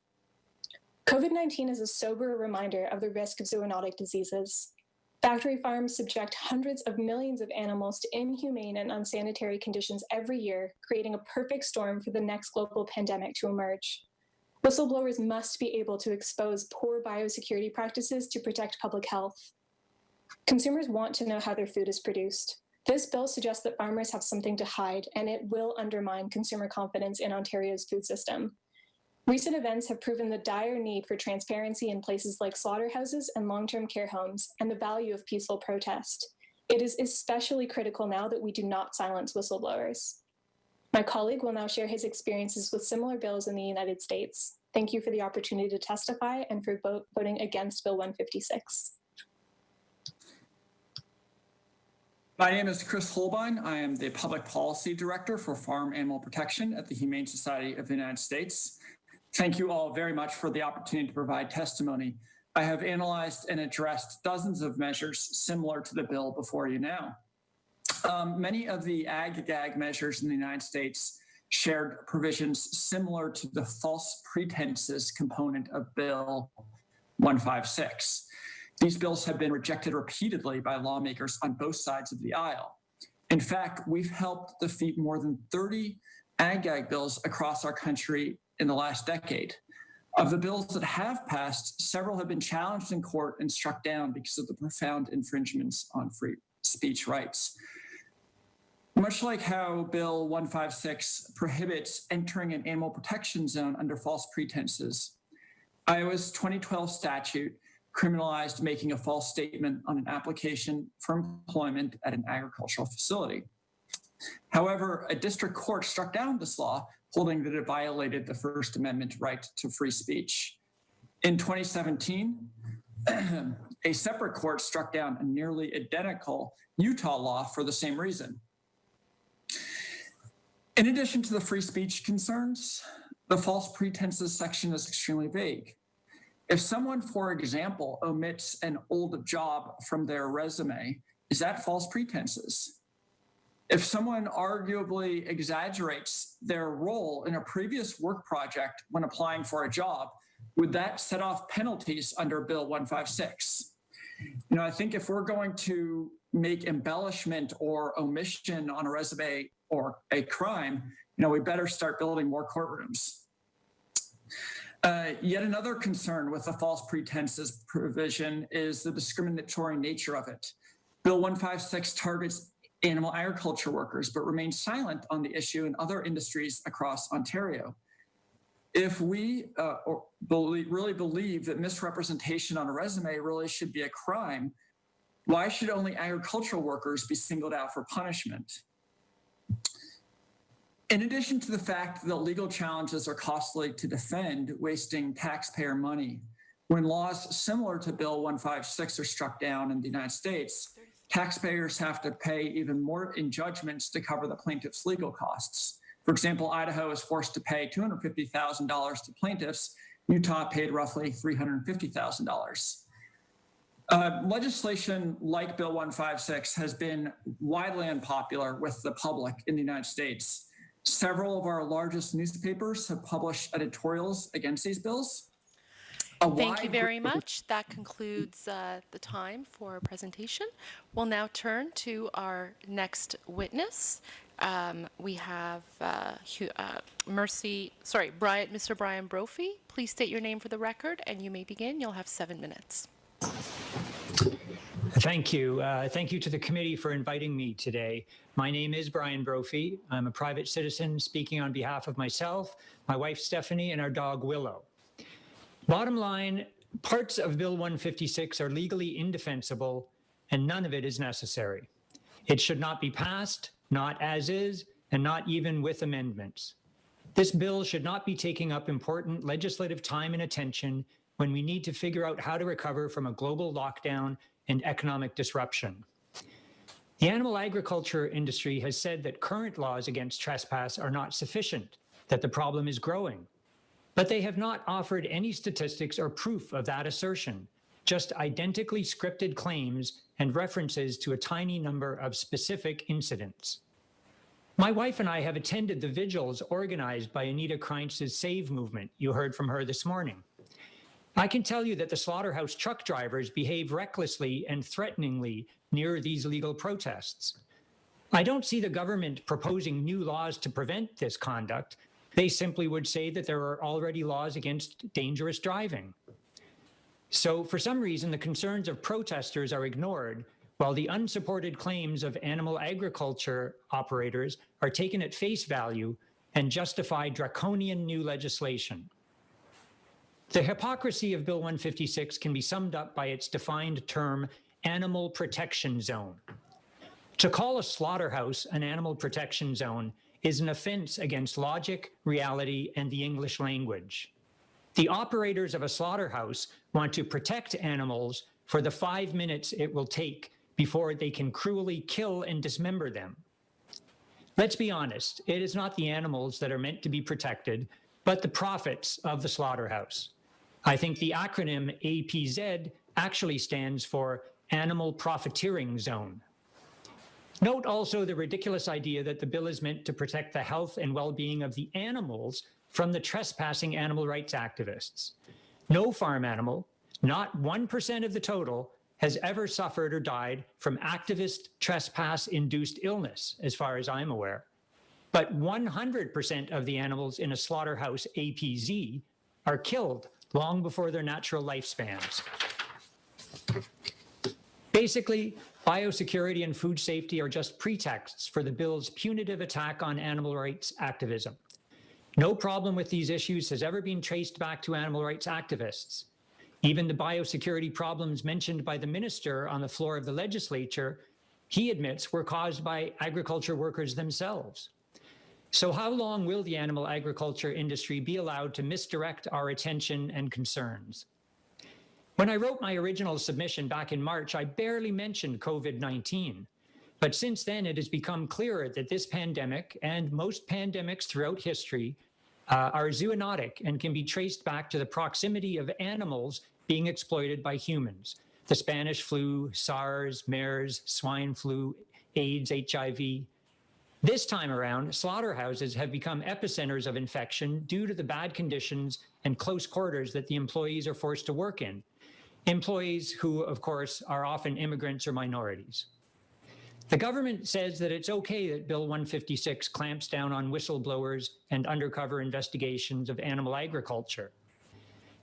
COVID-19 is a sober reminder of the risk of zoonotic diseases. Factory farms subject hundreds of millions of animals to inhumane and unsanitary conditions every year, creating a perfect storm for the next global pandemic to emerge. Whistleblowers must be able to expose poor biosecurity practices to protect public health. Consumers want to know how their food is produced. This bill suggests that farmers have something to hide, and it will undermine consumer confidence in Ontario's food system. Recent events have proven the dire need for transparency in places like slaughterhouses and long-term care homes, and the value of peaceful protest. It is especially critical now that we do not silence whistleblowers. My colleague will now share his experiences with similar bills in the United States. Thank you for the opportunity to testify and for voting against Bill 156. My name is Chris Holbein. I am the Public Policy Director for Farm Animal Protection at the Humane Society of the United States. Thank you all very much for the opportunity to provide testimony. I have analyzed and addressed dozens of measures similar to the bill before you now. Many of the ag-gag measures in the United States shared provisions similar to the false pretenses component of Bill 156. These bills have been rejected repeatedly by lawmakers on both sides of the aisle. In fact, we've helped defeat more than 30 ag-gag bills across our country in the last decade. Of the bills that have passed, several have been challenged in court and struck down because of the profound infringements on free speech rights. Much like how Bill 156 prohibits entering an animal protection zone under false pretenses, Iowa's 2012 statute criminalized making a false statement on an application for employment at an agricultural facility. However, a district court struck down this law, holding that it violated the First Amendment right to free speech. In 2017, a separate court struck down a nearly identical Utah law for the same reason. In addition to the free speech concerns, the false pretenses section is extremely vague. If someone, for example, omits an old job from their resume, is that false pretenses? If someone arguably exaggerates their role in a previous work project when applying for a job, would that set off penalties under Bill 156? I think if we're going to make embellishment or omission on a resume or a crime, we better start building more courtrooms. Yet another concern with the false pretenses provision is the discriminatory nature of it. Bill 156 targets animal agriculture workers, but remains silent on the issue in other industries across Ontario. If we really believe that misrepresentation on a resume really should be a crime, why should only agricultural workers be singled out for punishment? In addition to the fact that legal challenges are costly to defend, wasting taxpayer money, when laws similar to Bill 156 are struck down in the United States, taxpayers have to pay even more in judgments to cover the plaintiff's legal costs. For example, Idaho is forced to pay $250,000 to plaintiffs. Utah paid roughly $350,000. Legislation like Bill 156 has been widely unpopular with the public in the United States. Several of our largest newspapers have published editorials against these bills. Thank you very much. That concludes the time for presentation. We'll now turn to our next witness, We have Mr. Brian Brophy. Please state your name for the record, and you may begin. You'll have 7 minutes. Thank you. Thank you to the committee for inviting me today. My name is Brian Brophy. I'm a private citizen speaking on behalf of myself, my wife Stephanie, and our dog Willow. Bottom line, parts of Bill 156 are legally indefensible, and none of it is necessary. It should not be passed, not as is, and not even with amendments. This bill should not be taking up important legislative time and attention when we need to figure out how to recover from a global lockdown and economic disruption. The animal agriculture industry has said that current laws against trespass are not sufficient, that the problem is growing. But they have not offered any statistics or proof of that assertion, just identically scripted claims and references to a tiny number of specific incidents. My wife and I have attended the vigils organized by Anita Kreinz's Save movement. You heard from her this morning. I can tell you that the slaughterhouse truck drivers behave recklessly and threateningly near these legal protests. I don't see the government proposing new laws to prevent this conduct. They simply would say that there are already laws against dangerous driving. So for some reason, the concerns of protesters are ignored, while the unsupported claims of animal agriculture operators are taken at face value and justify draconian new legislation. The hypocrisy of Bill 156 can be summed up by its defined term, animal protection zone. To call a slaughterhouse an animal protection zone is an offense against logic, reality, and the English language. The operators of a slaughterhouse want to protect animals for the 5 minutes it will take before they can cruelly kill and dismember them. Let's be honest, it is not the animals that are meant to be protected, but the profits of the slaughterhouse. I think the acronym APZ actually stands for Animal Profiteering Zone. Note also the ridiculous idea that the bill is meant to protect the health and well-being of the animals from the trespassing animal rights activists. No farm animal, not 1% of the total, has ever suffered or died from activist trespass-induced illness, as far as I'm aware. But 100% of the animals in a slaughterhouse APZ are killed long before their natural lifespans. Basically, biosecurity and food safety are just pretexts for the bill's punitive attack on animal rights activism. No problem with these issues has ever been traced back to animal rights activists. Even the biosecurity problems mentioned by the minister on the floor of the legislature, he admits were caused by agriculture workers themselves. So how long will the animal agriculture industry be allowed to misdirect our attention and concerns? When I wrote my original submission back in March, I barely mentioned COVID-19. But since then, it has become clearer that this pandemic and most pandemics throughout history are zoonotic and can be traced back to the proximity of animals being exploited by humans. The Spanish flu, SARS, MERS, swine flu, AIDS, HIV. This time around, slaughterhouses have become epicenters of infection due to the bad conditions and close quarters that the employees are forced to work in. Employees who, of course, are often immigrants or minorities. The government says that it's okay that Bill 156 clamps down on whistleblowers and undercover investigations of animal agriculture.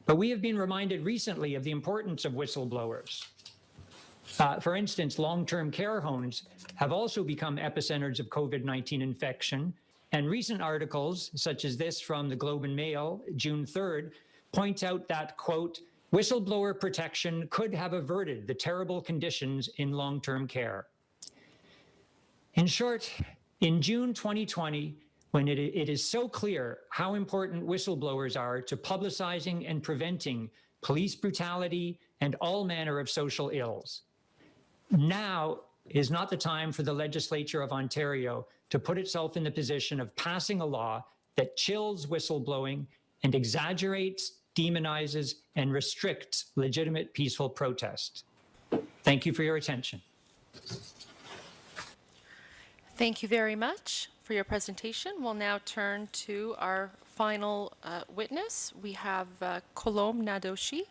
But we have been reminded recently of the importance of whistleblowers. For instance, long-term care homes have also become epicenters of COVID-19 infection, and recent articles, such as this from the Globe and Mail, June 3rd, point out that, quote, whistleblower protection could have averted the terrible conditions in long-term care. In short, in June 2020, when it is so clear how important whistleblowers are to publicizing and preventing police brutality and all manner of social ills, now is not the time for the legislature of Ontario to put itself in the position of passing a law that chills whistleblowing and exaggerates, demonizes, and restricts legitimate peaceful protest. Thank you for your attention. Thank you very much for your presentation. We'll now turn to our final witness. We have Kolom Nadoshi.